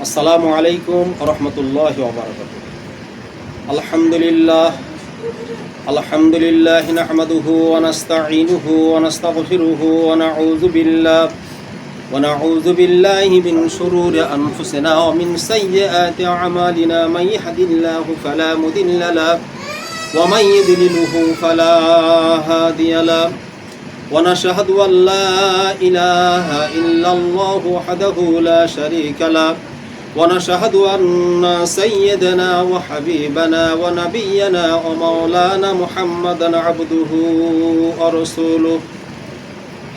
আসসালামু আলাইকুম রহমতুল্লাহ ওবারাকাতুহু। আলহামদুলিল্লাহ আলহামদুলিল্লাহ নাহমাদুহু ওয়া নাস্তাঈনুহু ওয়া নাস্তাগফিরুহু ওয়া নাউযু বিল্লাহি মিন শুরুরি আনফুসিনা ওয়া মিন সাইয়্যাতি আমালিনা মান ইয়াহদিল্লাহু ফালা মুদিল্লা লাহু ওয়া মান ইউদ্লিলহু ফালা হাদিয়া লাহু ওয়া নাশহাদু আল লা ইলাহা ইল্লাল্লাহু ওয়াহদাহু লা শারীকা লাহু ونشهد أن سيدنا وحبيبنا ونبينا ومولانا محمدا عبده ورسوله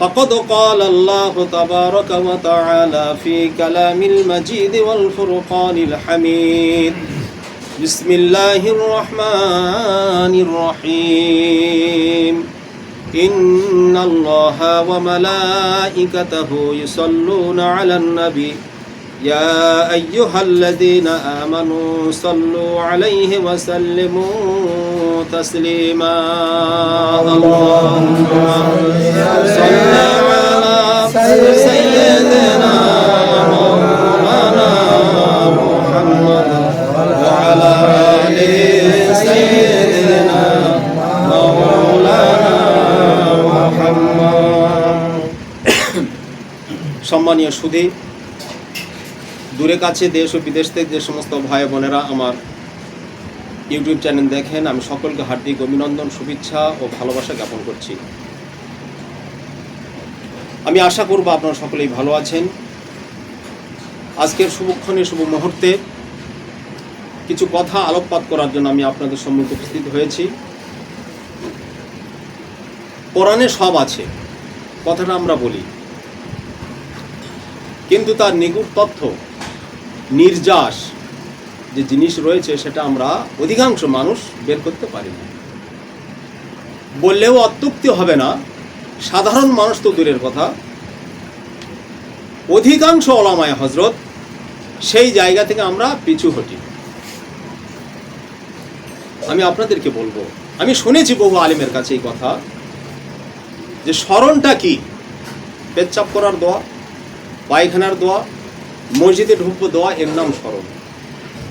فقد قال الله تبارك وتعالى في كلام المجيد والفرقان الحميد بسم الله الرحمن الرحيم إن الله وملائكته يصلون على النبي يا أيها الذين آمنوا صلوا عليه وسلموا تسليما اللهم صل على سيدنا مولانا محمد وعلى آل سيدنا مولانا محمد সম্মানীয় সুধী, দূরে কাছে দেশ ও বিদেশ থেকে যে সমস্ত ভাই বোনেরা আমার ইউটিউব চ্যানেল দেখেন, আমি সকলকে হার্দিক অভিনন্দন, শুভেচ্ছা ও ভালোবাসা জ্ঞাপন করছি। আমি আশা করব আপনারা সকলেই ভালো আছেন। আজকের শুভক্ষণে শুভ মুহূর্তে কিছু কথা আলোকপাত করার জন্য আমি আপনাদের সম্মুখে উপস্থিত হয়েছি। কোরআনে সব আছে, কথাটা আমরা বলি, কিন্তু তার নিগুড় তথ্য, নির্যাস যে জিনিস রয়েছে সেটা আমরা অধিকাংশ মানুষ বের করতে পারি না। বললেও অত্যুক্তি হবে না, সাধারণ মানুষ তো দূরের কথা, অধিকাংশ ওলামায়ে হযরত সেই জায়গা থেকে আমরা পিছু হটি। আমি আপনাদেরকে বলবো, আমি শুনেছি বহু আলেমের কাছে এই কথা, যে স্মরণটা কি? পেচ্ছাপ করার দোয়া, পায়খানার দোয়া, মসজিদে ঢুকবো দোয়া, এর নাম স্মরণ।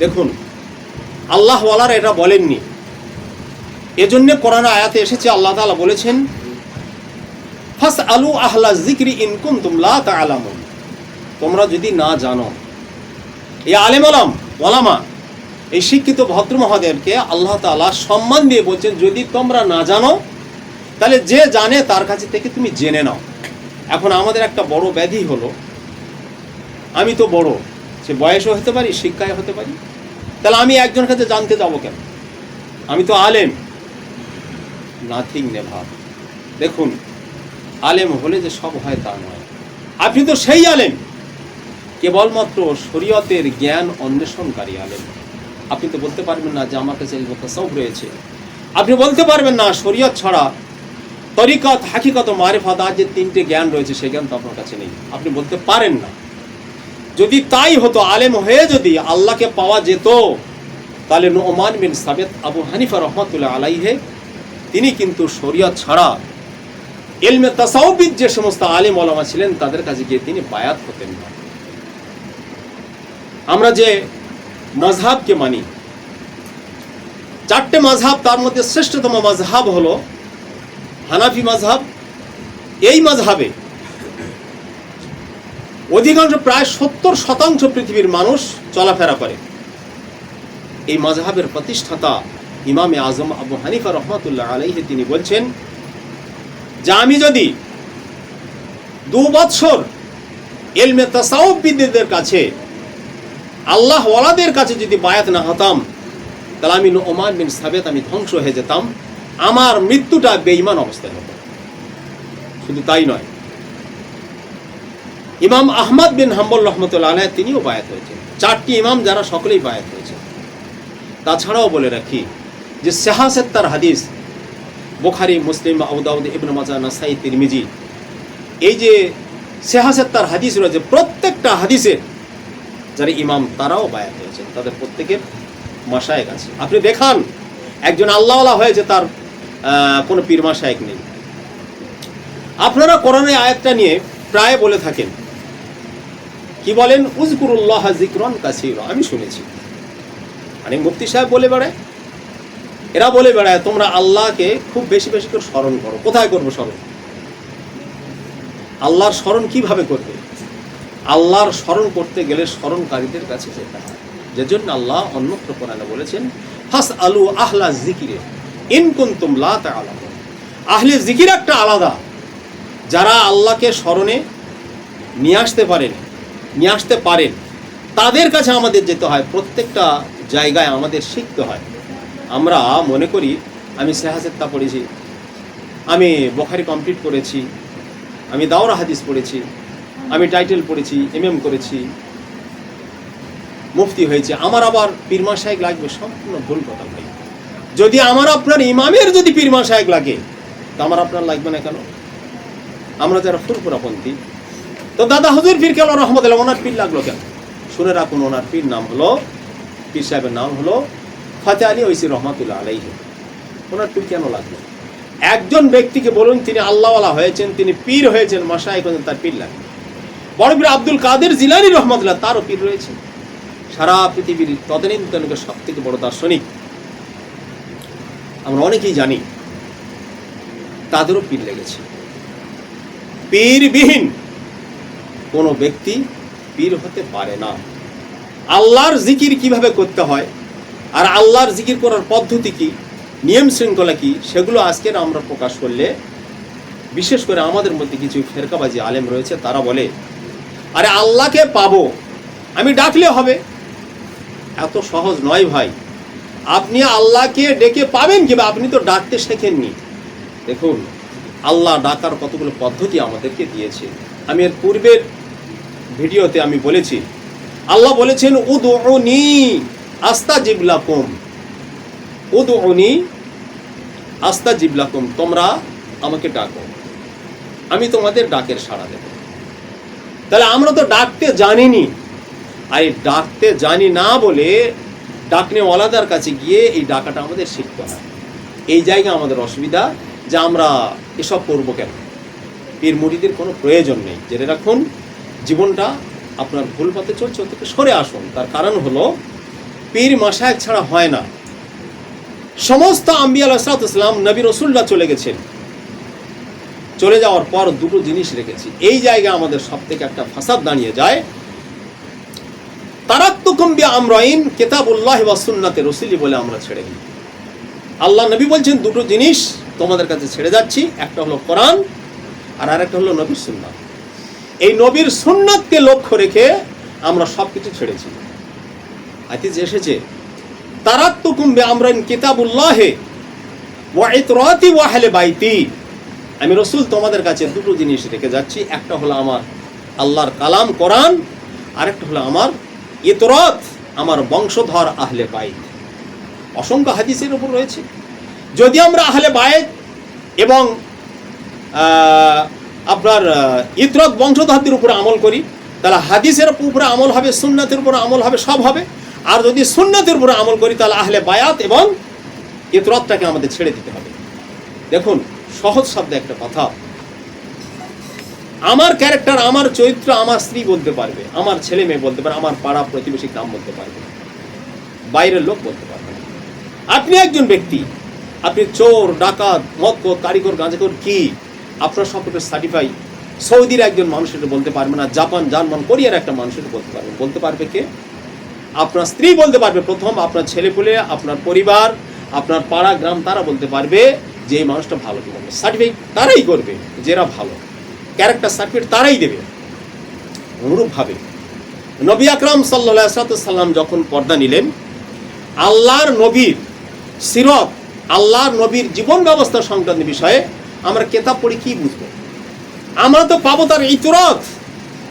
দেখুন, আল্লাহ ওয়ালারা এটা বলেননি, এজন্য কোরআন আয়াতে এসেছে, আল্লাহ তাআলা বলেছেন ফাসআলু আহলা যিকরি ইন কুনতুম লা তা'লামুন। তোমরা যদি না জানো, এই আলেম ওলামা, এই শিক্ষিত ভদ্র মহোদয়কে আল্লাহ তাআলা সম্মান দিয়ে বলছেন, যদি তোমরা না জানো তাহলে যে জানে তার কাছে থেকে তুমি জেনে নাও। এখন আমাদের একটা বড় ব্যাধি হলো, আমি তো বড়, সে বয়সও হতে পারি, শিক্ষায় হতে পারি, তাহলে আমি একজনের কাছে জানতে যাবো কেন? আমি তো আলেম। Nothing never. দেখুন, আলেম হলে যে সব হয় তা নয়। আপনি তো সেই আলেম, কেবলমাত্র শরীয়তের জ্ঞান অন্বেষণকারী আলেম। আপনি তো বলতে পারবেন না যে আমার কাছে ইলমে তাসাউফ রয়েছে। আপনি বলতে পারবেন না শরীয়ত ছাড়া তরিকত, হাকিকত, মারিফাত, আজ যে তিনটে জ্ঞান রয়েছে সে জ্ঞান তো আপনার কাছে নেই। আপনি বলতে পারেন না। যদি তাই হতো, আলেম হয়ে যদি আল্লাহকে পাওয়া যেত, তাহলে নু'মান বিন সাবিত আবু হানিফা রহমাতুল্লাহ আলাইহি তিনি কিন্তু শরীয়ত ছাড়া ইলমে তাসাউফিদ যে সমস্ত আলেম ওলামা ছিলেন তাদের কাছে গিয়ে তিনি বায়াত হতেন না। আমরা যে মাযহাবকে মানি, চারটে মাযহাব, তার মধ্যে শ্রেষ্ঠতম মাযহাব হলো হানাফি মাযহাব। এই মাযহাবে অধিকাংশ, প্রায় 70% পৃথিবীর মানুষ চলাফেরা করে। এই মাযহাবের প্রতিষ্ঠাতা ইমামে আজম আবু হানিফা রহমাতুল্লাহ আলাইহি তিনি বলছেন যে আমি যদি 2 বছর ইলমে তাসাউফবিদদের কাছে, আল্লাহ ওয়ালাদের কাছে যদি বায়াত না হতাম, তাহলে আমি নু'মান বিন সাবিত আমি ধ্বংস হয়ে যেতাম, আমার মৃত্যুটা বেঈমান অবস্থায় হতো। শুধু তাই নয়, ইমাম আহমদ বিন হাম্বল রহমতুল্লাহ আলাইহি তিনিও বায়াত হয়েছেন। 4টি ইমাম যারা সকলেই বায়াত হয়েছে। তাছাড়াও বলে রাখি যে সিহাসাত্তার হাদিস, বুখারী, মুসলিম, আবু দাউদ, ইবনে মাজাহ, নাসাই, তিরমিজি, এই যে সিহাসাত্তার হাদিস রয়েছে, প্রত্যেকটা হাদিসে যারা ইমাম তারাও বায়াত হয়েছেন, তাদের প্রত্যেকের মাশায়েখ আছে। আপনি দেখান একজন আল্লাহওয়ালা হয়েছে, তার কোনো পীর মাশায়েখ নেই। আপনারা কোরআনের আয়াতটা নিয়ে প্রায় বলে থাকেন কি বলেন? উযকুরুল্লাহ যিকরান কাসীরা। আমি শুনেছি মানে মুফতি সাহেব বলে বেড়ায়, এরা বলে বেড়ায় তোমরা আল্লাহকে খুব বেশি বেশি করে স্মরণ করো। কোথায় করবো স্মরণ? আল্লাহর স্মরণ কিভাবে করবে? আল্লাহর স্মরণ করতে গেলে স্মরণকারীদের কাছে যেতে হয়, যে জন্য আল্লাহ অন্যত্র কোরআনে বলেছেন ফাসআলু আহলা যিকরি ইন কুনতুম লা তা'লামুন। আহলে জিকির একটা আলাদা, যারা আল্লাহকে স্মরণে নিয়ে আসতে পারেন তাদের কাছে আমাদের যেতে হয়। প্রত্যেকটা জায়গায় আমাদের শিখতে হয়। আমরা মনে করি আমি সেহাসেত্তা পড়েছি, আমি বুখারী কমপ্লিট করেছি, আমি দাওরা হাদিস পড়েছি, আমি টাইটেল পড়েছি, এমএম করেছি, মুফতি হয়েছে, আমার আবার পীর মাশায়েখ লাগবে। সম্পূর্ণ ভুল কথা ভাই। যদি আমার আপনার ইমামের যদি পীর মাশায়েখ লাগে তো আমার আপনার লাগবে না কেন? আমরা যারা ফুরফুরাপন্থী, তো দাদা হুজুর পীর কেবলা রহমতুল্লাহ, ওনার পীর লাগলো কেন? শুনে রাখুন, ওনার পীর নাম হলো, পীর সাহেবের নাম হলো ফাতেহ আলী ঐসি রহমাতুল্লাহ আলাইহি। ওনার পীর কেন লাগলো? একজন ব্যক্তিকে বলুন তিনি আল্লাহওয়ালা হয়েছেন, তিনি পীর হয়েছেন, মাশায়েখ হয়েছেন, তার পীর লাগে। বড় পীর আব্দুল কাদের জিলানী রহমতুল্লাহ, তারও পীর রয়েছে। সারা পৃথিবীর তদানীন্তনের সব থেকে বড় দার্শনিক আমরা অনেকেই জানি, তাদেরও পীর লেগেছে। পীরবিহীন কোনো ব্যক্তি পীর হতে পারে না। আল্লাহর জিকির কিভাবে করতে হয় আর আল্লাহর জিকির করার পদ্ধতি কি, নিয়ম শৃঙ্খলা কি, সেগুলো আজকের আমরা প্রকাশ করলে, বিশেষ করে আমাদের মধ্যে কিছু ফেরকাবাজি আলেম রয়েছে, তারা বলে আরে আল্লাহকে পাবো আমি ডাকলে হবে। এত সহজ নয় ভাই। আপনি আল্লাহকে ডেকে পাবেন কিংবা আপনি তো ডাকতে শেখেননি। দেখুন, আল্লাহ ডাকার কতগুলো পদ্ধতি আমাদেরকে দিয়েছে। আমি এর পূর্বের ভিডিওতে আমি বলেছি, আল্লাহ বলেছেন উদউনি আস্তাজিব লাকুম, উদউনি আস্তাজিব লাকুম, তোমরা আমাকে ডাকো, আমি তোমাদের ডাকের সাড়া দেব। তাহলে আমরা তো ডাকতে জানিনি, আর এই ডাকতে জানি না বলে ডাকনেওয়ালাদের কাছে গিয়ে এই ডাকাটা আমাদের শিখতে হয়। এই জায়গায় আমাদের অসুবিধা যে আমরা এসব করবো কেন? পীর মুরিদের কোনো প্রয়োজন নেই। জেনে রাখুন, জীবনটা আপনার ভুল পথে চলছে, ওর থেকে সরে আসুন। তার কারণ হলো পীর মাশায়েখ ছাড়া হয় না। সমস্ত আম্বিয়া আলাইহিসসালাম নবী রাসূলরা চলে গেছেন, চলে যাওয়ার পর দুটো জিনিস রেখেছি। এই জায়গায় আমাদের সব থেকে একটা ফাসাদ দাঁড়িয়ে যায়। তারাক্তুকুম বিআমরাইন কিতাবুল্লাহি ওয়া সুন্নাতে রাসূলি বলে আমরা ছেড়ে দিই। আল্লাহ নবী বলছেন দুটো জিনিস তোমাদের কাছে ছেড়ে যাচ্ছি, একটা হলো কোরআন আর আরেকটা হলো নবীর সুন্নাত। এই নবীর সুন্নাতকে লক্ষ্য রেখে আমরা সব কিছু ছেড়েছি। হাদিস এসেছে তারাক্তুকুম বিআমরাইন কিতাবুল্লাহি ওয়া ইতরাতি ওয়া আহলি বাইতি, আমি রাসূল তোমাদের কাছে দুটো জিনিস রেখে যাচ্ছি, একটা হলো আমার আল্লাহর কালাম কোরআন, আরেকটা হলো আমার ইতরাত, আমার বংশধর আহলে বাইত। অসংখ্য হাদিসের উপর রয়েছে। যদি আমরা আহলে বাইত এবং আপনার ইতরাত বংশধরদের উপরে আমল করি, তাহলে হাদিসের উপরে আমল হবে, সুন্নাতের উপরে আমল হবে, সব হবে। আর যদি সুন্নাতের উপরে আমল করি তাহলে আহলে বায়াত এবং ইতরাতটাকে আমাদের ছেড়ে দিতে হবে। দেখুন, সহজ শব্দে একটা কথা, আমার ক্যারেক্টার, আমার চরিত্র আমার স্ত্রী বলতে পারবে, আমার ছেলে মেয়ে বলতে পারবে, আমার পাড়া প্রতিবেশী নাম বলতে পারবে, বাইরের লোক বলতে পারবে। আপনি একজন ব্যক্তি, আপনি চোর, ডাকাত, মদখোর, কারিগর, গাঁজাখোর কি, আপনার সম্পর্কে সার্টিফাই সৌদির একজন মানুষ এটা বলতে পারবে না, জাপান, জার্মান, কোরিয়ার একটা মানুষ এটা বলতে পারবে কে? আপনার স্ত্রী বলতে পারবে প্রথম, আপনার ছেলেপুলে, আপনার পরিবার, আপনার পাড়া গ্রাম, তারা বলতে পারবে যে এই মানুষটা ভালো কি বলবে। সার্টিফাই তারাই করবে যারা ভালো, ক্যারেক্টার সার্টিফিকেট তারাই দেবে। অনুরূপভাবে নবী আকরাম সাল্লাল্লাহু আলাইহি ওয়াসাল্লাম যখন পর্দা নিলেন, আল্লাহর নবীর সিরত, আল্লাহর নবীর জীবন ব্যবস্থা সংক্রান্ত বিষয়ে আমরা কেতাব পড়ি কি বুঝবো? আমরা তো পাবো তার ইতরাত,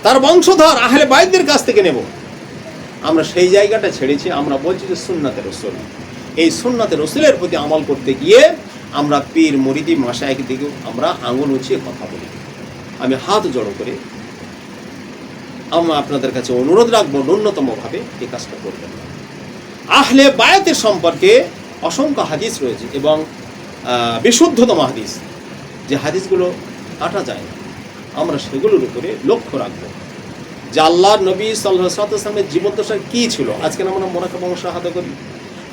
তার বংশধর আহলে বাইতদের কাছ থেকে নেব। আমরা সেই জায়গাটা ছেড়েছি। আমরা বলছি যে সুন্নাতে রাসূল, এই সুন্নাতে রাসূলের প্রতি আমল করতে গিয়ে আমরা পীর মুরিদি মাশায়েখ দিকেও আমরা আঙুল উঁচিয়ে কথা বলি। আমি হাত জড়ো করে আমরা আপনাদের কাছে অনুরোধ রাখবো, ন্যূনতমভাবে এই কাজটা করবেন না। আহলে বায়াতের সম্পর্কে অসংখ্য হাদিস রয়েছে এবং বিশুদ্ধতম হাদিস, যে হাদিসগুলো কাটা যায় না, আমরা সেগুলোর উপরে লক্ষ্য রাখবো। যে আল্লাহর নবী সাল্লাল্লাহু আলাইহি ওয়াসাল্লামের জীবদ্দশা কি ছিল। আজকে আমরা মোরাকাবা মুশাহাদা করি।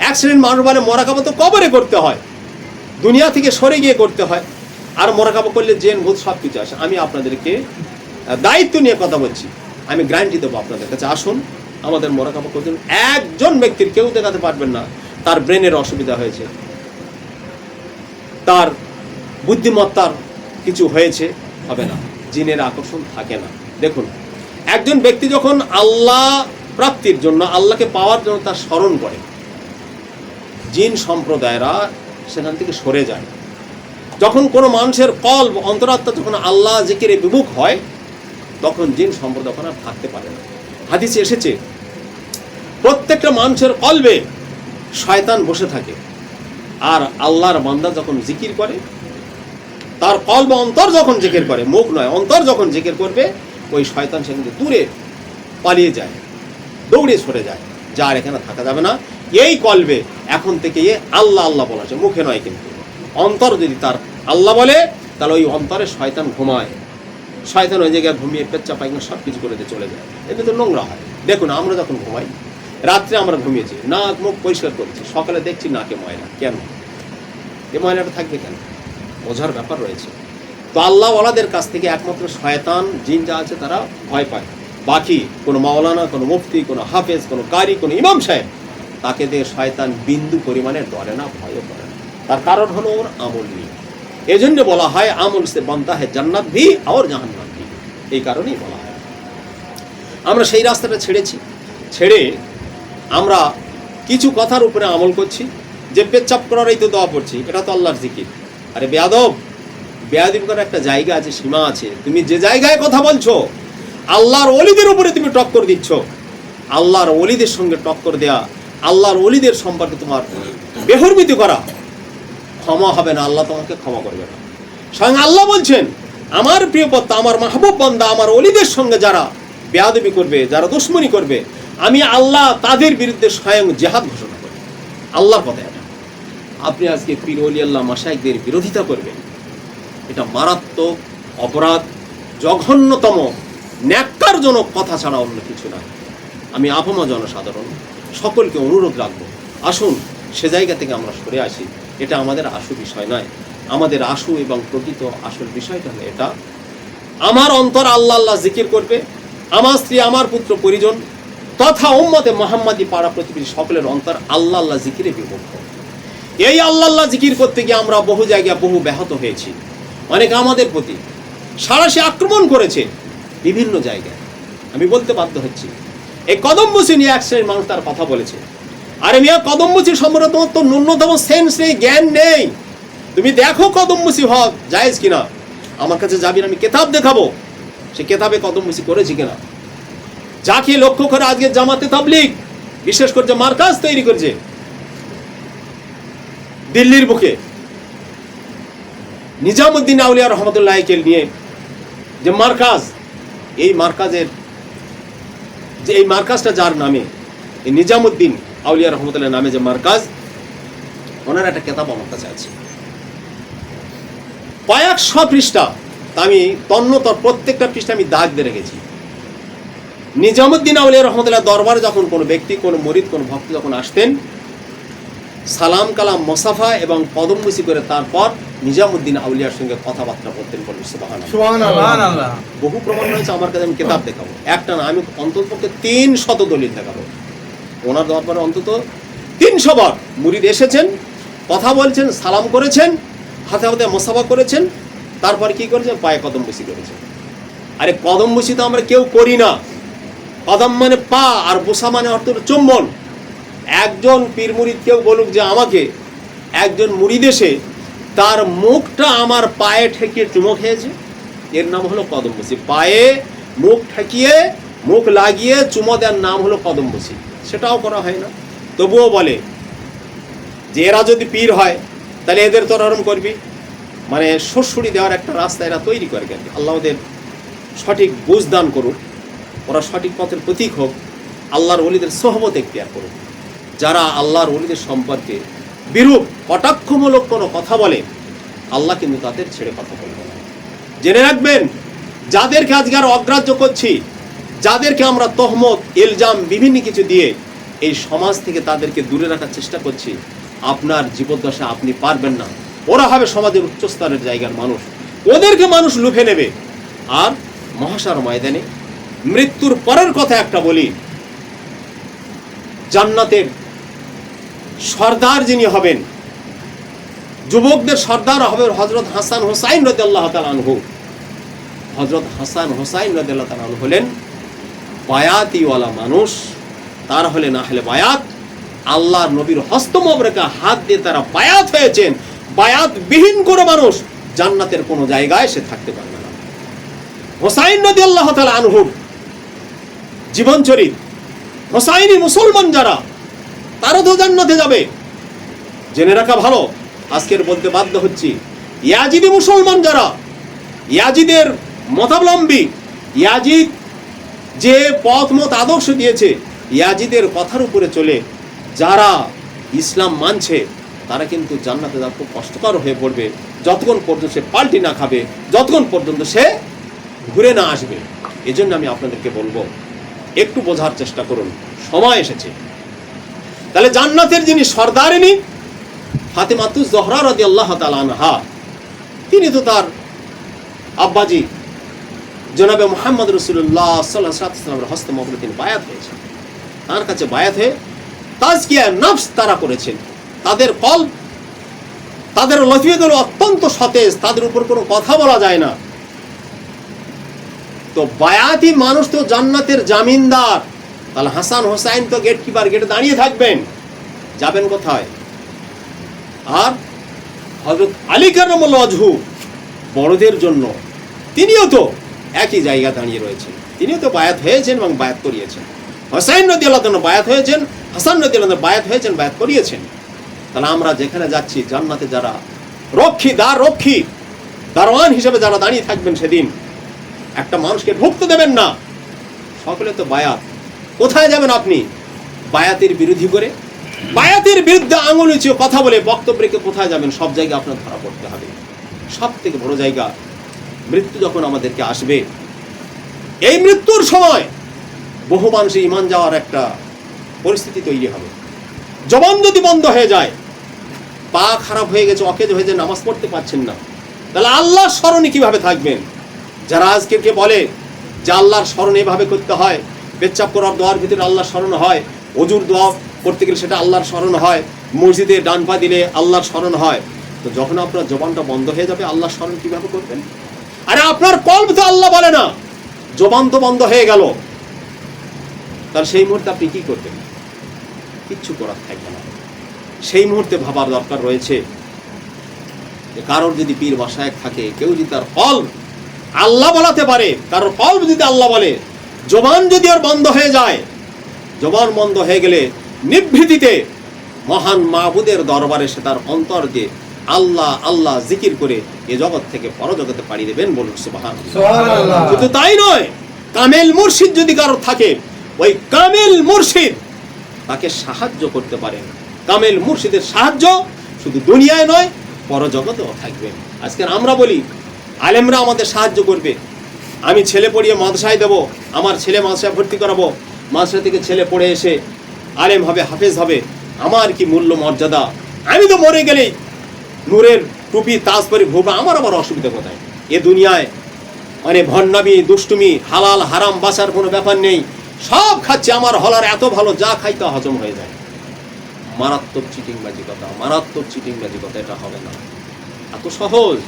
এক শ্রেণীর মানুষ বলে মোরাকাবা তো কবরে করতে হয়, দুনিয়া থেকে সরে গিয়ে করতে হয়, আর মোরাকাবা করলে জেন ভূত সব কিছু আসে। আমি আপনাদেরকে দায়িত্ব নিয়ে কথা বলছি, আমি গ্যারান্টি দেবো আপনাদের কাছে, আসুন আমাদের মোরাকাবা করতে। একজন ব্যক্তির কেউ দেখাতে পারবেন না তার ব্রেনের অসুবিধা হয়েছে, তার বুদ্ধিমত্তার কিছু হয়েছে, হবে না। জিনের আকর্ষণ থাকে না। দেখুন, একজন ব্যক্তি যখন আল্লাহ প্রাপ্তির জন্য, আল্লাহকে পাওয়ার জন্য তার স্মরণ করে, জিন সম্প্রদায়রা সেখান থেকে সরে যায়। যখন কোনো মানুষের কল্ব, অন্তরাত্মা যখন আল্লাহ জিকিরে বিমুখ হয়, তখন জিন সম্প্রদায় আর থাকতে পারে না। হাদিসে এসেছে প্রত্যেকটা মানুষের কলবে শয়তান বসে থাকে, আর আল্লাহর বান্দা যখন জিকির করে, তার কলব অন্তর যখন জিকির করে, মুখ নয়, অন্তর যখন জিকির করবে, ওই শয়তান সেখান থেকে দূরে পালিয়ে যায়, দৌড়ে সরে যায়, যার এখানে থাকা যাবে না। এই কলবে এখন থেকে আল্লাহ আল্লাহ বলা আছে, মুখে নয়, কিন্তু অন্তর যদি তার আল্লাহ বলে, তাহলে ওই অন্তরে শয়তান ঘুমায়, শয়তান ওই জায়গায় ঘুমিয়ে পেচ্চা পায়খানা সব কিছু করে দিয়ে চলে যায়, এতে তো নোংরা হয়। দেখুন, আমরা যখন ঘুমাই, রাত্রে আমরা ঘুমিয়েছি, নাক মুখ পরিষ্কার করেছি, সকালে দেখছি নাকে ময়লা, কেন? এ ময়লাটা থাকবে কেন? বোঝার ব্যাপার রয়েছে। তো আল্লাহওয়ালাদের কাছ থেকে একমাত্র শয়তান, জিন যা আছে তারা ভয় পায়। বাকি কোনো মাওলানা, কোনো মুফতি, কোনো হাফেজ, কোনো কারি, কোনো ইমাম সাহেব, তাকে দিয়ে শয়তান বিন্দু পরিমাণে ডরে না, ভয়ও করে না। তার কারণ হলো ওর আমল নেই। এই জন্য বলা হয় আমল সে বানতা হয় জান্নাত ভি আর জাহান্নাম ভি, এই কারণেই বলা হয়। আমরা সেই রাস্তাটা ছেড়েছি, ছেড়ে আমরা কিছু কথার উপরে আমল করছি, যে পেচ্ছাপ করারই তো দোয়া পড়ছি, এটা তো আল্লাহর জিকির। আরে বেয়াদব, বেয়াদবি করার একটা জায়গা আছে, সীমা আছে। তুমি যে জায়গায় কথা বলছো, আল্লাহর ওলিদের উপরে তুমি টক্কর দিচ্ছ। আল্লাহর ওলিদের সঙ্গে টক্কর দেয়া, আল্লাহর ওলিদের সম্পর্কে তোমার বেহরমিতি করা, ক্ষমা হবে না, আল্লাহ তোমাকে ক্ষমা করবে না। স্বয়ং আল্লাহ বলছেন, আমার প্রিয় পত্তা, আমার মাহবুব বান্দা, আমার ওলিদের সঙ্গে যারা বেয়াদবি করবে, যারা দুশমনি করবে, আমি আল্লাহ তাদের বিরুদ্ধে স্বয়ং জিহাদ ঘোষণা করি। আল্লাহর কথা এটা। আপনি আজকে পীর ওলি আল্লাহ মাশায়েখদের বিরোধিতা করবেন, এটা মারাত্মক অপরাধ, জঘন্যতম ন্যাক্কারজনক কথা ছাড়া অন্য কিছু না। আমি আপামর জনসাধারণ সকলকে অনুরোধ রাখবো, আসুন সে জায়গা থেকে আমরা সরে আসি। এটা আমাদের আশু বিষয় নয়। আমাদের আশু এবং প্রকৃত আসল বিষয়টা হলো এটা, আমার অন্তর আল্লাহ আল্লাহ জিকির করবে, আমার স্ত্রী, আমার পুত্র পরিজন তথা উম্মতে মুহাম্মাদি পাড়া প্রতিবেশী সকলের অন্তর আল্লাহ আল্লাহ জিকিরে বিমুখ। এই আল্লাহ আল্লাহ জিকির করতে গিয়ে আমরা বহু জায়গায় বহু ব্যাহত হয়েছি। অনেকে আমাদের প্রতি সারাশি আক্রমণ করেছে বিভিন্ন জায়গায়। আমি বলতে বাধ্য হচ্ছি, এই কদমবুসি নিয়ে এক শ্রেণীর মানুষ তার কথা বলেছে। আরে মিয়া, কদমবুসি সম্পর্কে তোমার তো ন্যূনতম সেন্স নেই, জ্ঞান নেই। তুমি দেখো কদমবুসি হওয়া জায়েজ কিনা, আমার কাছে যাবি, আমি কেতাব দেখাবো সে কেতাবে কদমবুসি করেছি কিনা। যাকে লক্ষ্য করে আজকে জামাতে তাবলীগ বিশেষ করে যে মার্কাজ তৈরি করেছে দিল্লির বুকে, নিজামুদ্দিন আউলিয়া রহমতুল্লাহকে নিয়ে যে মার্কাজ, এই মার্কাজের যে এই মার্কাজটা যার নামে, এই নিজামুদ্দিন আউলিয়া রহমতুল্লাহ নামে যে মার্কাজ, ওনার একটা কেতাব আমার কাছে আছে, কয়েকশো পৃষ্ঠা। আমি তন্নতর প্রত্যেকটা পৃষ্ঠা আমি দাগ দিয়ে রেখেছি। নিজামুদ্দিন আউলিয়া রহমতুল্লাহ দরবারে যখন কোনো ব্যক্তি, কোনো মুরিদ, কোনো ভক্ত যখন আসতেন, সালাম কালাম মোসাফা এবং কদমবুসি করে তারপর নিজামুদ্দিন আউলিয়ার সঙ্গে কথাবার্তা বলতেন। বলুন সুবহানাল্লাহ। বহু প্রমাণ রয়েছে আমার কাছে, আমি কেতাব দেখাবো, একটা না, আমি অন্ততপক্ষে 300 দলিল দেখাবো। ওনার দরবারে অন্তত 300 বার মুরিদ এসেছেন, কথা বলছেন, সালাম করেছেন, হাতে হাতে মোসাফা করেছেন, তারপরে কি করেছেন, পায়ে কদমবুসি করেছেন। আরে কদমবুসি তো আমরা কেউ করি না। কদম মানে পা, আর বুসা মানে অর্থ চুম্বন। একজন পীর মুরিদ কেউ বলুক যে আমাকে একজন মুরিদ এসে তার মুখটা আমার পায়ে ঠেকিয়ে চুমো খেয়েছে, এর নাম হলো কদমবুসি। পায়ে মুখ ঠেকিয়ে, মুখ লাগিয়ে চুমো দেওয়ার নাম হলো কদমবুসি। সেটাও করা হয় না। তবুও বলে যে এরা যদি পীর হয় তাহলে এদের তো ওরকম করবি, মানে শ্বশুরি দেওয়ার একটা রাস্তা এরা তৈরি করে। কেন? আল্লাহ ওদের সঠিক বুঝ দান করুক, ওরা সঠিক পথের প্রতীক হোক, আল্লাহর ওলিদের সোহবত এখতিয়ার করুক। যারা আল্লাহর ওলিদের সম্পর্কে বিরূপ কটাক্ষমূলক কোনো কথা বলে, আল্লাহ কিন্তু তাদের ছেড়ে কথা বলবে না। জেনে রাখবেন, যাদেরকে আজকে আর অগ্রাহ্য করছি, যাদেরকে আমরা তহমত, ইলজাম, বিভিন্ন কিছু দিয়ে এই সমাজ থেকে তাদেরকে দূরে রাখার চেষ্টা করছি, আপনার জীবদ্দশা আপনি পারবেন না। ওরা হবে সমাজের উচ্চস্তরের জায়গার মানুষ, ওদেরকে মানুষ লুফে নেবে। আর মহাশার ময়দানে মৃত্যুর পরের কথা একটা বলি, জান্নাতের সর্দার যিনি হবেন, যুবকদের সর্দার হবে হযরত হাসান হুসাইন রাদিয়াল্লাহু তাআলা আনহু। হযরত হাসান হুসাইন রাদিয়াল্লাহু তাআলা আনহু হলেন বায়াতিওয়ালা মানুষ। তারা হলেন আহলে বায়াত। আল্লাহর নবীর হস্ত মোবারকা হাত দিয়ে তারা বায়াত হয়েছেন। বায়াত বিহীন কোনো মানুষ জান্নাতের কোনো জায়গায় সে থাকতে পারবে না। হুসাইন রাদিয়াল্লাহু তাআলা আনহুর জীবনচরিত, হুসাইনি মুসলমান যারা, তারা তো জান্নাতে যাবে। জেনে রাখা ভালো, আজকের বলতে বাধ্য হচ্ছি, ইয়াজিদি মুসলমান যারা, ইয়াজিদের মতাবলম্বী, ইয়াজিদ যে পথ মত আদর্শ দিয়েছে, ইয়াজিদের কথার উপরে চলে যারা ইসলাম মানছে, তারা কিন্তু জান্নাতে যাওয়া খুব কষ্টকর হয়ে পড়বে, যতক্ষণ পর্যন্ত সে পাল্টি না খাবে, যতক্ষণ পর্যন্ত সে ঘুরে না আসবে। এজন্য আমি আপনাদেরকে বলবো, একটু বোঝার চেষ্টা করুন, সময় এসেছে। তাহলে জান্নাতের যিনি সর্দারিনী ফাতেমাতুজ জহরা রাদিয়াল্লাহু তাআলা আনহা, তিনি তো তার আব্বাজি জনাবে মুহাম্মদ রাসূলুল্লাহ সাল্লাল্লাহু আলাইহি ওয়াসাল্লামের হস্ত মোবারকে তিনি বায়াত হয়েছেন। তার কাছে বায়াত হয়ে তাজকিয়া নফস তারা করেছেন। তাদের কলব, তাদের লতিফাগুলো অত্যন্ত সতেজ, তাদের উপর কোনো কথা বলা যায় না। তো বায়াতি মানুষ তো জান্নাতের জামিনদার। তাহলে হাসান হোসাইন তো গেট কিপার, গেটে দাঁড়িয়ে থাকবেন, যাবেন কোথায়? আর হযরত আলী কাররামাল্লাহু ওয়াজহু বড়দের জন্য তিনিও তো একই জায়গা দাঁড়িয়ে রয়েছেন, তিনিও তো বায়াত হয়েছেন এবং বায়াত করিয়েছেন। হোসাইন রাদিয়াল্লাহু তাআলা বায়াত হয়েছেন, হাসান রাদিয়াল্লাহু তাআলা বায়াত হয়েছেন, বায়াত করিয়েছেন। তাহলে আমরা যেখানে যাচ্ছি, জান্নাতে যারা রক্ষী, দারোয়ান হিসেবে যারা দাঁড়িয়ে থাকবেন, সেদিন একটা মানুষকে ঢুকতে দেবেন না। সকলে তো বায়াত। কোথায় যাবেন আপনি? বায়াতের বিরোধী করে, বায়াতের বিরুদ্ধে আঙুল উঁচিয়ে কথা বলে বক্তব্য রেখে কোথায় যাবেন? সব জায়গায় আপনার ধরা পড়তে হবে। সব থেকে বড় জায়গা মৃত্যু যখন আমাদেরকে আসবে, এই মৃত্যুর সময় বহু মানুষের ঈমান যাওয়ার একটা পরিস্থিতি তৈরি হবে। জবান যদি বন্ধ হয়ে যায়, পা খারাপ হয়ে গেছে, অকেজ হয়ে যায়, নামাজ পড়তে পারছেন না, তাহলে আল্লাহর স্মরণে কিভাবে থাকবেন? যারা আজকে কে বলে যে আল্লাহর স্মরণ এভাবে করতে হয়, পেচ্ছাপ করার দোয়ার ভিতরে আল্লাহর স্মরণ হয়, অজুর দোয়া করতে গেলে সেটা আল্লাহর স্মরণ হয়, মসজিদে ডান পা দিলে আল্লাহর স্মরণ হয়, তো যখন আপনার জবানটা বন্ধ হয়ে যাবে, আল্লাহর স্মরণ কিভাবে করবেন? আরে আপনার কলব তো আল্লাহ বলে না, জবান তো বন্ধ হয়ে গেল, তাহলে সেই মুহূর্তে আপনি কি করবেন? কিচ্ছু করার থাকবে না। সেই মুহূর্তে ভাবার দরকার রয়েছে যে কারোর যদি পীর বাসায় থাকে, কেউ যদি তার কলব আল্লাহ বলাতে পারে, কারোর কলব যদি আল্লাহ বলে, জবান যদি ওর বন্ধ হয়ে যায়, জবান বন্ধ হয়ে গেলে নিভৃতিতে মহান মাবুদের দরবারে সে তার অন্তর দিয়ে আল্লাহ আল্লাহ জিকির করে এ জগৎ থেকে পরজগতে পাড়ি দেবেন। বলুন সুবহানাল্লাহ। শুধু তাই নয়, কামেল মুর্শিদ যদি কারোর থাকে, ওই কামেল মুর্শিদ তাকে সাহায্য করতে পারেন। কামেল মুর্শিদের সাহায্য শুধু দুনিয়ায় নয়, পরজগতেও থাকবে। আজকে আমরা বলি আলেমরা আমাদের সাহায্য করবে, আমি ছেলে পড়িয়ে মাদ্রাসায় দেবো, আমার ছেলে মাদ্রাসায় ভর্তি করাবো, মাদ্রাসা থেকে ছেলে পড়ে এসে আলেম হবে, হাফেজ হবে, আমার কি মূল্য মর্যাদা? আমি তো মরে গেলেই নূরের টুপি তাজ পরে ঘুরবো, আমার আবার অসুবিধা কোথায়? এ দুনিয়ায় মানে ভণ্ডামি, দুষ্টুমি, হালাল হারাম বাঁচার কোনো ব্যাপার নেই, সব খাচ্ছে, আমার হলার এত ভালো, যা খাই তা হজম হয়ে যায়। মারাত্মক চিটিংবাজি কথা, মারাত্মক চিটিংবাজি কথা, এটা হবে না। এত সহজ।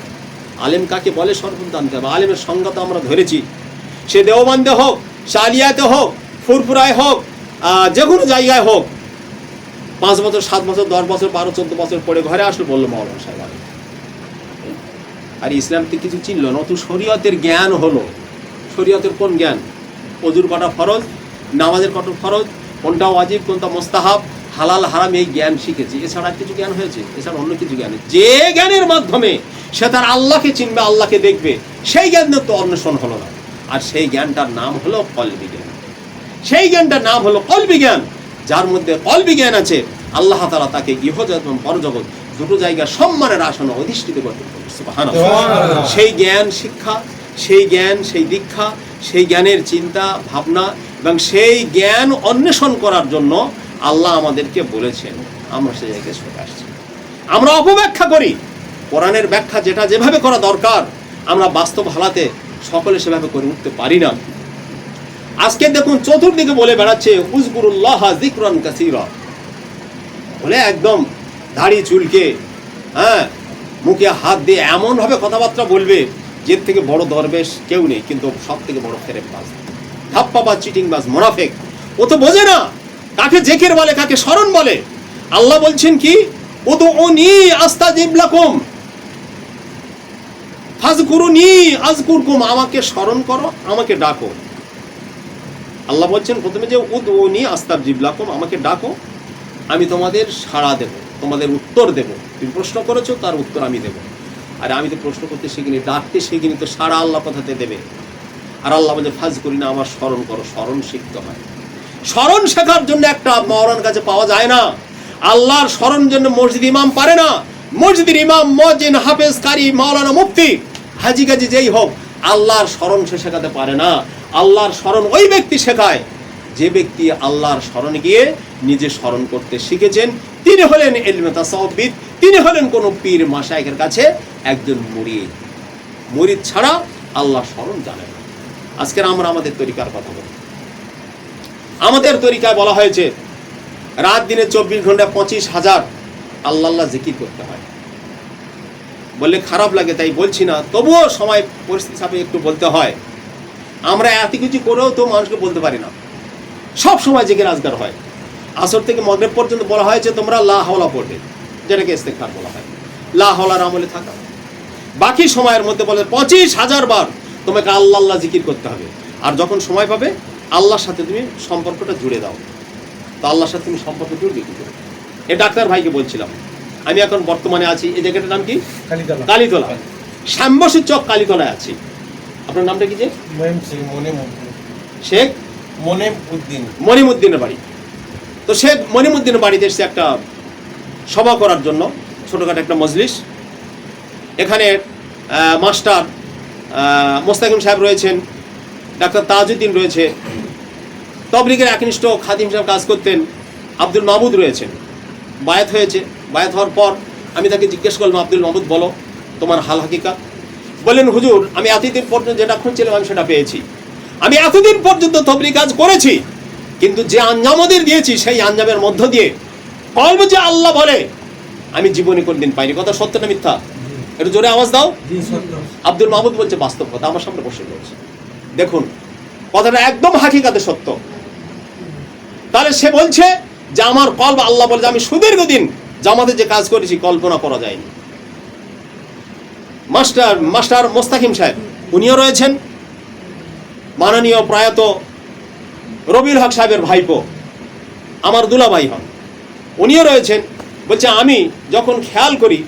আলেম কাকে বলে সর্বদা জানতে হবে। আলেমের সংজ্ঞা তো আমরা ধরেছি, সে দেওবন্দে হোক, শালিয়াতে হোক, ফুরফুরায় হোক, যে কোনো জায়গায় হোক, 5 বছর 7 বছর 10 বছর 12 14 বছর পরে ঘরে আসলো, বললো মাওলানা সাহেব। আর ইসলাম তো কিছু চিনল না, তো শরীয়তের জ্ঞান হলো। শরীয়তের কোন জ্ঞান? ওযুর কটা ফরজ, নামাজের কত ফরজ, কোনটা ওয়াজিব, কোনটা মুস্তাহাব, হালাল হারাম, এই জ্ঞান শিখেছি। এছাড়া কিছু জ্ঞান হয়েছে? এছাড়া অন্য কিছু জ্ঞান, যে জ্ঞানের মাধ্যমে সে তার আল্লাহকে চিনবে, আল্লাহকে দেখবে, সেই জ্ঞানের তো অন্বেষণ হলো না। আর সেই জ্ঞানটার নাম হলো কলবি জ্ঞান। সেই জ্ঞানটার নাম হলো কলবি জ্ঞান। যার মধ্যে কলবি জ্ঞান আছে, আল্লাহ তাআলা তাকে ইহজগৎ এবং পরজগৎ দুটো জায়গা সম্মানের আসনে অধিষ্ঠিত করতে পারেন। সুবহানাল্লাহ। সেই জ্ঞান শিক্ষা, সেই জ্ঞান, সেই দীক্ষা, সেই জ্ঞানের চিন্তা ভাবনা এবং সেই জ্ঞান অন্বেষণ করার জন্য আল্লাহ আমাদেরকে বলেছেন, আমরা সেই জায়গায় চলে আসছি। আমরা অপব্যাখ্যা করি। কোরআনের ব্যাখ্যা যেটা যেভাবে করা দরকার আমরা বাস্তব হালাতে সকলে সেভাবে করে উঠতে পারি না। আজকে দেখুন চতুর্দিকে বলে বেড়াচ্ছে উযকুরুল্লাহ যিকরান কাসীরা, বলে একদম দাড়ি চুলকে, মুখে হাত দিয়ে এমনভাবে কথাবার্তা বলবে যে থেকে বড় দরবেশ কেউ নেই, কিন্তু সব থেকে বড় ফেরেববাজ, ধাপ্পাবাজ, চিটিংবাজ, মুনাফিক। ও তো বোঝে না কাকে জিকির বলে, কাকে স্মরণ বলে। আল্লাহ বলছেন কি, উদউনি আস্তাজিব লাকুম ফাযকুরুনি আযকুরকুম, আমাকে স্মরণ করো, আমাকে ডাকো। আল্লাহ বলছেন প্রথমে যে উদউনি আস্তাজিব লাকুম, আমাকে ডাকো, আমি তোমাদের সাড়া দেব, তোমাদের উত্তর দেব। তুমি প্রশ্ন করেছো, তার উত্তর আমি দেব। আর আমি তো প্রশ্ন করতে শিখিনি, ডাকতে শিখিনি, তো সাড়া আল্লাহ কথাতে দেবে। আর আল্লাহ বলছে ফাযকুরুনি, আমার স্মরণ করো। স্মরণ শিখতে হয়। স্মরণ শেখার জন্য একটা মাওলানার কাছে পাওয়া যায় না। আল্লাহর স্মরণ জন্য মসজিদ ইমাম পারে না। মসজিদের ইমাম, মুয়াজ্জিন, হাফেজ, কারি, মাওলানা, মুফতি, হাজি গাজি যেই হোক, আল্লাহর স্মরণ সে শেখাতে পারে না। আল্লাহর স্মরণ ওই ব্যক্তি শেখায় যে ব্যক্তি আল্লাহর স্মরণে গিয়ে নিজে স্মরণ করতে শিখেছেন। তিনি হলেন ইলমে তাসাউফবিদ, তিনি হলেন কোন পীর মাশায়েখের কাছে একজন মুরিদ। মুরিদ ছাড়া আল্লাহর স্মরণ জানে না। আজকে আমরা আমাদের তরিকার কথা বলি। আমাদের তরিকায় বলা হয়েছে রাত দিনে 24 ঘন্টা 25,000 আল্লাহ জিকির করতে হয়। বললে খারাপ লাগে তাই বলছি না, তবুও সময় পরিস্থিতি সাপেক্ষে একটু বলতে হয়। আমরা এত কিছু করেও তো মানুষকে বলতে পারি না। সব সময় জিকির আজকার হয়। আসর থেকে মাগরিব পর্যন্ত বলা হয়েছে তোমরা লা হাওলা পড়বে, যেটাকে ইস্তেগফার বলা হয়। লা হাওলার আমলে থাকা। বাকি সময়ের মধ্যে বলে 25,000 বার তোমাকে আল্লাহ জিকির করতে হবে। আর যখন সময় পাবে আল্লাহর সাথে তুমি সম্পর্কটা জুড়ে দাও। তো আল্লাহর সাথে তুমি সম্পর্ক জুড়বে কি করে? এই ডাক্তার ভাইকে বলছিলাম, আমি এখন বর্তমানে আছি এই জায়গাটার নাম কি? কালীতলা। শ্যামবশীর চক কালীতলায় আছি। আপনার নামটা কি? যে শেখ মনিমুদ্দিনের বাড়ি। তো শেখ মনিমুদ্দিনের বাড়িতে এসে একটা সভা করার জন্য, ছোটোখাটো একটা মজলিস। এখানে মাস্টার মোস্তাকিম সাহেব রয়েছেন, ডাক্তার তাজউদ্দিন রয়েছে, তবলিগের একনিষ্ঠ খাদিম সাহেব কাজ করতেন, আব্দুল মাহমুদ রয়েছেন। বায়াত হয়েছে। বায়াত হওয়ার পর আমি তাকে জিজ্ঞেস করলাম, আব্দুল মাহমুদ বলো তোমার হাল হাকিকাত। বললেন হুজুর, আমি এতদিন পর্যন্ত যেটা খুঁজছিলাম আমি সেটা পেয়েছি। আমি এতদিন পর্যন্ত তবলিগ কাজ করেছি, কিন্তু যে আঞ্জাম ওদের দিয়েছি সেই আঞ্জামের মধ্য দিয়ে কলব যে আল্লাহ বলে আমি জীবনে কোনদিন পাইনি। কথা সত্য না মিথ্যা? একটু জোরে আওয়াজ দাও। আব্দুল মাহমুদ বলছে বাস্তব কথা, আমার সামনে বসে রয়েছে। দেখুন কথাটা একদম হাকিকাতে সত্য। তাহলে সে বলছে যে আমার কলব আল্লাহ বলে, আমি সুদীর্ঘদিন জামাতে যে কাজ করেছি কল্পনা করা যায়নি। মাস্টার মোস্তাকিম সাহেব উনিও রয়েছেন, মাননীয় প্রয়াত রবিউল হক সাহেবের ভাইপো, আমার দুলাভাই হন, উনিও রয়েছেন। বলছে আমি যখন খেয়াল করি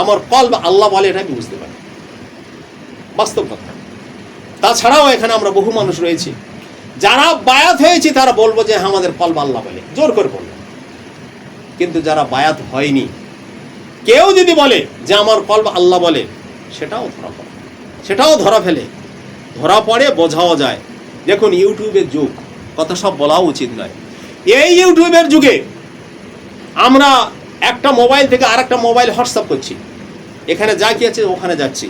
আমার কলব আল্লাহ বলে, এটা আমি বুঝতে পারি। বাস্তব কথা। তাছাড়াও এখানে আমরা বহু মানুষ রয়েছি যারা বায়াত হয়েছি, তারা বলবো যে আমাদের কলব আল্লাহ বলে, জোর করে বলবো। কিন্তু যারা বায়াত হয়নি, কেউ যদি বলে যে আমার কলব আল্লাহ বলে, সেটাও ধরা পড়ে, সেটাও ধরা ফেলে, ধরা পড়ে, বোঝাও যায়। দেখুন ইউটিউবের যুগ, কথা সব বলাও উচিত নয়। এই ইউটিউবের যুগে আমরা একটা মোবাইল থেকে আর একটা মোবাইল হোয়াটসঅ্যাপ করছি, এখানে যা কি আছে ওখানে যাচ্ছি।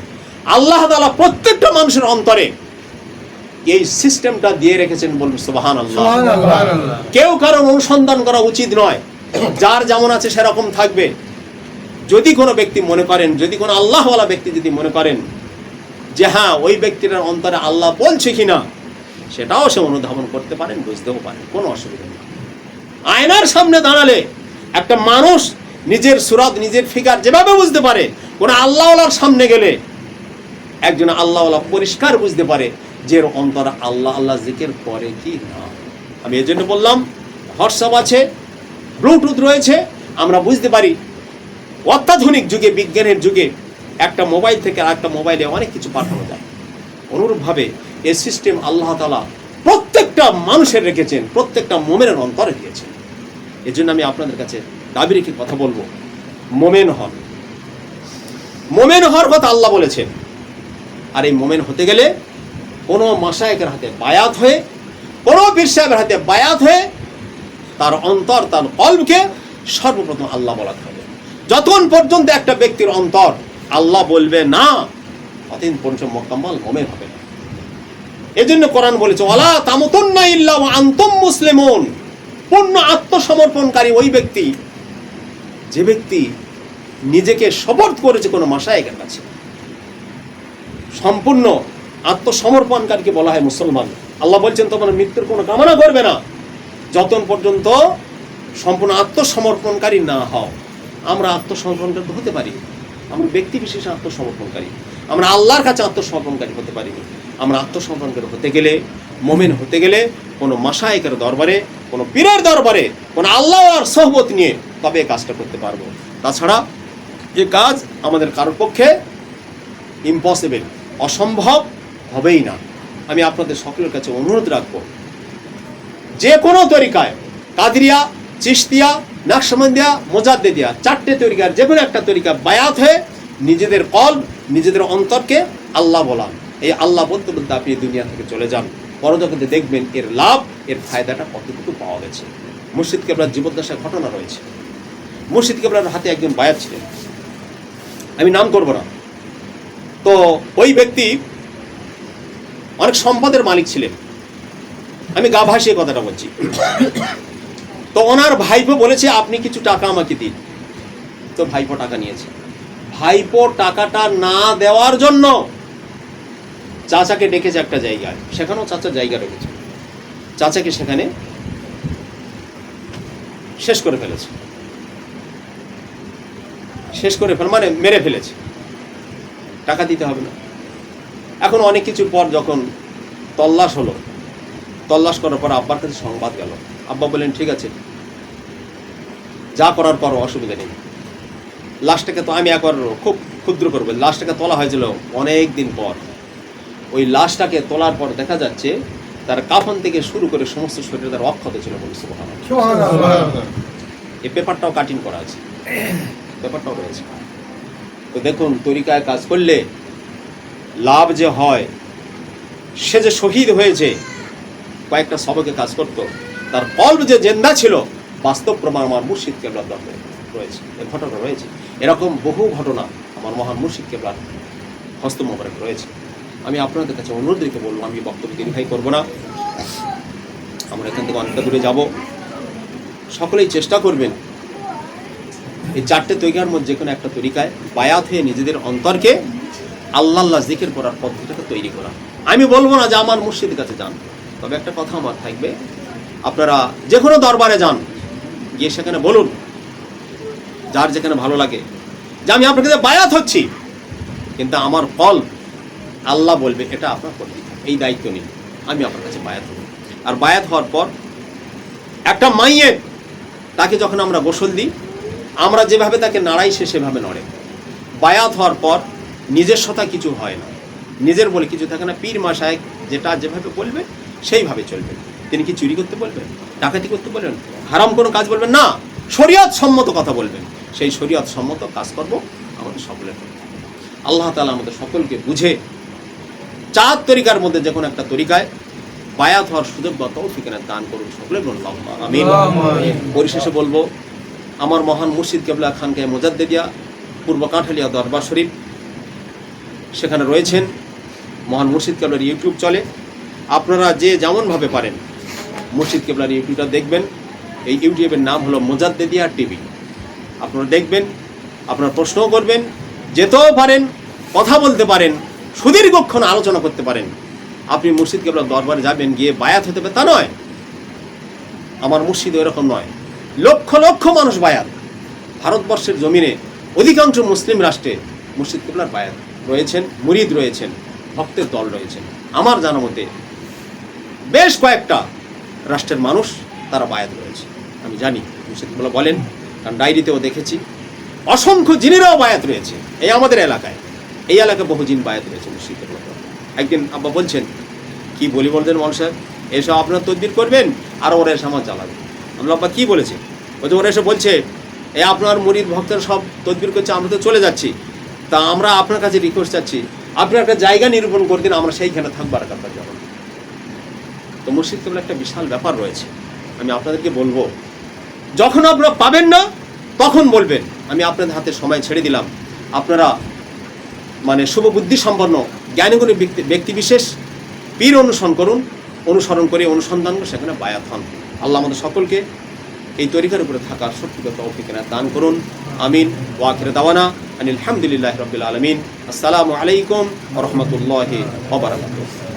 আল্লাহ তাআলা প্রত্যেকটা মানুষের অন্তরে এই সিস্টেমটা দিয়ে রেখেছেন, বলুন সুবহানাল্লাহ। কেউ কারণ অনুসন্ধান করা উচিত নয়, যার যেমন আছে সেরকম থাকবে। যদি কোনো ব্যক্তি মনে করেন, যদি কোনো আল্লাহওয়ালা ব্যক্তি যদি মনে করেন যে হ্যাঁ ওই ব্যক্তিটার অন্তরে আল্লাহ বলছে কিনা, সেটাও সে অনুধাবন করতে পারেন, বুঝতেও পারেন, কোনো অসুবিধা নেই। আয়নার সামনে দাঁড়ালে একটা মানুষ নিজের সুরাত, নিজের ফিগার যেভাবে বুঝতে পারে, কোনো আল্লাহওয়ালার সামনে গেলে একজন আল্লাহওয়ালা পরিষ্কার বুঝতে পারে যে এর অন্তরে আল্লাহ আল্লাহ জিকির করে কি না। আমি এই জন্য বললাম হোয়াটসঅ্যাপ আছে, ব্লুটুথ রয়েছে, আমরা বুঝতে পারি। অত্যাধুনিক যুগে, বিজ্ঞানের যুগে একটা মোবাইল থেকে আর একটা মোবাইলে অনেক কিছু পাঠানো যায়। অনুরূপভাবে এই সিস্টেম আল্লাহ তাআলা প্রত্যেকটা মানুষের রেখেছেন, প্রত্যেকটা মোমেনের অন্তরে দিয়েছেন। এই জন্য আমি আপনাদের কাছে দাবি রেখে কথা বলবো, মোমেন হন। মোমেন হওয়ার কথা আল্লাহ বলেছেন। আর এই মোমেন হতে গেলে কোনো মাশায়েখের হাতে বায়াত হয়ে, কোনো পীর সাহেবের হাতে বায়াত হয়ে তার অন্তর, তার কলবকে সর্বপ্রথম আল্লাহ বলাতে হবে। যতক্ষণ পর্যন্ত একটা ব্যক্তির অন্তর আল্লাহ বলবে না, ততদিন পর্যন্ত মোকাম্মল মুমিন হবে না। এজন্য কোরআন বলেছে, ওয়ালা তামুতুন্না ইল্লা ওয়া আনতুম মুসলিমুন। পূর্ণ আত্মসমর্পণকারী ওই ব্যক্তি, যে ব্যক্তি নিজেকে সমর্থ করেছে কোনো মাশায়েখের কাছে। সম্পূর্ণ আত্মসমর্পণকারীকে বলা হয় মুসলমান। আল্লাহ বলছেন তোমরা মৃত্যুর কোনো কামনা করবে না যতক্ষণ পর্যন্ত সম্পূর্ণ আত্মসমর্পণকারী না হও। আমরা আত্মসমর্পণকারী হতে পারি, আমরা ব্যক্তি বিশেষে আত্মসমর্পণকারী, আমরা আল্লাহর কাছে আত্মসমর্পণকারী হতে পারিনি। আমরা আত্মসমর্পণকারী হতে গেলে, মুমিন হতে গেলে কোনো মাশায়েখের দরবারে, কোনো পীরের দরবারে, কোনো আল্লাহর সোহবত নিয়ে তবে এই কাজটা করতে পারবো। তাছাড়া যে কাজ আমাদের কারোর পক্ষে ইম্পসিবল, অসম্ভব হবেই না। আমি আপনাদের সকলের কাছে অনুরোধ রাখবো, যে কোনো তরিকায়, কাদরিয়া, চিশতিয়া, নাকশবন্দিয়া, মুজাদ্দিদিয়া, 4টে তরিকার যে কোনো একটা তরিকা বায়াত হয়ে নিজেদের কলব, নিজেদের অন্তরকে আল্লাহ বলান। এই আল্লাহ বলতে বলতে আপনি দুনিয়া থেকে চলে যান, পরজগতে দেখবেন এর লাভ, এর ফায়দাটা কতটুকু পাওয়া গেছে। মুর্শিদ কেবলার জীবদ্দশায় ঘটনা রয়েছে। মুর্শিদ কেবলার হাতে একজন বায়াত ছিলেন, আমি নাম করব না। তো ওই ব্যক্তি অনেক সম্পদের মালিক ছিলেন, আমি গা ভাসিয়ে কথাটা বলছি। তো ওনার ভাইপো বলেছে আপনি কিছু টাকা আমাকে দিন। তো ভাইপো টাকা নিয়েছে। ভাইপো টাকাটা না দেওয়ার জন্য চাচাকে ডেকেছে একটা জায়গায়, সেখানেও চাচা জায়গা রেখেছে। চাচাকে সেখানে শেষ করে ফেলেছে, মানে মেরে ফেলেছে। টাকা দিতে হবে না। এখন অনেক কিছু পর যখন তল্লাশ হলো, তল্লাশ করার পর আব্বার কাছে সংবাদ গেল। আব্বা বললেন ঠিক আছে, যা করার পর অসুবিধা নেই। লাশটাকে তো আমি একবার খুব ক্ষুদ্র করবো, লাশটাকে তোলা হয়েছিল অনেক দিন পর। ওই লাশটাকে তোলার পর দেখা যাচ্ছে তার কাফন থেকে শুরু করে সমস্ত শরীরে তার অক্ষত ছিল। এই পেপারটাও কাটিং করা আছে, পেপারটাও রয়েছে। তো দেখুন, তরিকায় কাজ করলে লাভ যে হয়, সে যে শহীদ হয়েছে, কয়েকটা সবকে কাজ করত, তার কলব যে জেন্দা ছিল, বাস্তব প্রমাণ আমার মুর্শিদ কেবলার দরবারে রয়েছে। এই ঘটনা রয়েছে, এরকম বহু ঘটনা আমার মহান মুর্শিদ কেবলার হস্ত মোবারক রয়েছে। আমি আপনাদের কাছে অনুরোধ রেখে বলবো, আমি বক্তব্য দীর্ঘায়ী করবো না, আমরা এখান থেকে অনেকটা দূরে যাব। সকলেই চেষ্টা করবেন এই 4টে তরিকার মধ্যে যে কোনো একটা তরিকায় বায়াত হয়ে নিজেদের অন্তরকে আল্লাহ জিকির করার পদ্ধতিটাকে তৈরি করা। আমি বলবো না যে আমার মুর্শিদের কাছে যান, তবে একটা কথা আমার থাকবে, আপনারা যে কোনো দরবারে যান, গিয়ে সেখানে বলুন, যার যেখানে ভালো লাগে, যে আমি আপনার কাছে বায়াত হচ্ছি, কিন্তু আমার কলব আল্লাহ বলবে এটা আপনার করতে, এই দায়িত্ব নিন, আমি আপনার কাছে বায়াত হব। আর বায়াত হওয়ার পর একটা মাইয়ের, তাকে যখন আমরা গোসল দিই, আমরা যেভাবে তাকে নাড়াই, সে সেভাবে নড়ে। বায়াত হওয়ার পর নিজস্বতা কিছু হয় না, নিজের বলে কিছু থাকে না। পীর মাশায়েখ যেটা যেভাবে বলবে সেইভাবে চলবে। তিনি কি চুরি করতে বলবেন, ডাকাতি করতে বলবেন, হারাম কোনো কাজ বলবেন না, শরীয়ত সম্মত কথা বলবেন। সেই শরীয়ত সম্মত কাজ করব আমাদের সকলের। আল্লাহ তাআলা আমাদের সকলকে বুঝে 4 তরিকার মধ্যে যে কোনো একটা তরিকায় বায়াত হওয়ার সুযোগ বা তৌফিক দান করুন সকলে বলুন আমিন। পরিশেষে বলবো, আমার মহান মুর্শিদ কেবলা খানকে মুজাদ্দিদিয়া, পূর্ব কাঁঠালিয়া দরবার শরীফ, সেখানে রয়েছেন। মহান মুর্শিদ কেবলার ইউটিউব চলে, আপনারা যে যেমনভাবে পারেন মুর্শিদ কেবলার ইউটিউবটা দেখবেন। এই ইউটিউবের নাম হলো মুজাদ্দিদিয়া টিভি। আপনারা দেখবেন, আপনারা প্রশ্নও করবেন, যেতেও পারেন, কথা বলতে পারেন, সুদীর্ঘক্ষণ আলোচনা করতে পারেন। আপনি মুর্শিদ কেবলার দরবারে যাবেন, গিয়ে বায়াত হতে হবে তা নয়। আমার মুর্শিদ এরকম নয়, লক্ষ লক্ষ মানুষ বায়াত। ভারতবর্ষের জমিনে অধিকাংশ মুসলিম রাষ্ট্রে মুর্শিদ কেবলার বায়াত রয়েছেন, মুরিদ রয়েছেন, ভক্তের দল রয়েছেন। আমার জানা মতে বেশ কয়েকটা রাষ্ট্রের মানুষ তারা বায়াত রয়েছে, আমি জানি। মুর্শিদ কেবলা বলেন, কারণ ডায়েরিতেও দেখেছি, অসংখ্য জিনেরাও বায়াত রয়েছে। এই আমাদের এলাকায়, এই এলাকায় বহু জিন বায়াত রয়েছে মুর্শিদ কেবলা। একদিন আব্বা বলছেন, কি বলি বলছেন মৌলানা সাহেব, এসব আপনার তদবির করবেন আর ওরা এসে আমার জ্বালাবে। আমরা আব্বা কী বলেছে? বলছে ওরা এসে বলছে, আপনার মুরিদ ভক্তরা সব তদবির করছে, আমরা তো চলে যাচ্ছি, তা আমরা আপনার কাছে রিকোয়েস্ট চাচ্ছি, আপনি একটা জায়গা নিরূপণ করে দিন, আমরা সেইখানে থাকবো আর আপনার যাবো। তো মুর্শিদ কেবল একটা বিশাল ব্যাপার রয়েছে। আমি আপনাদেরকে বলবো, যখন আপনারা পাবেন না তখন বলবেন, আমি আপনাদের হাতে সময় ছেড়ে দিলাম। আপনারা মানে শুভবুদ্ধি সম্পন্ন জ্ঞানীগুণী ব্যক্তি বিশেষ পীর অনুসরণ করে অনুসন্ধান করে সেখানে বায়াত হন। আল্লাহ আমাদের সকলকে এই তরিকার উপরে থাকার সত্যিগত তৌফিক দান করুন। আমিন। ওয়া আখিরু দাওয়ানা আনিল হামদুলিল্লাহি রাব্বিল আলামিন। আসসালামু আলাইকুম ওয়া রাহমাতুল্লাহি ওয়া বারাকাতুহু।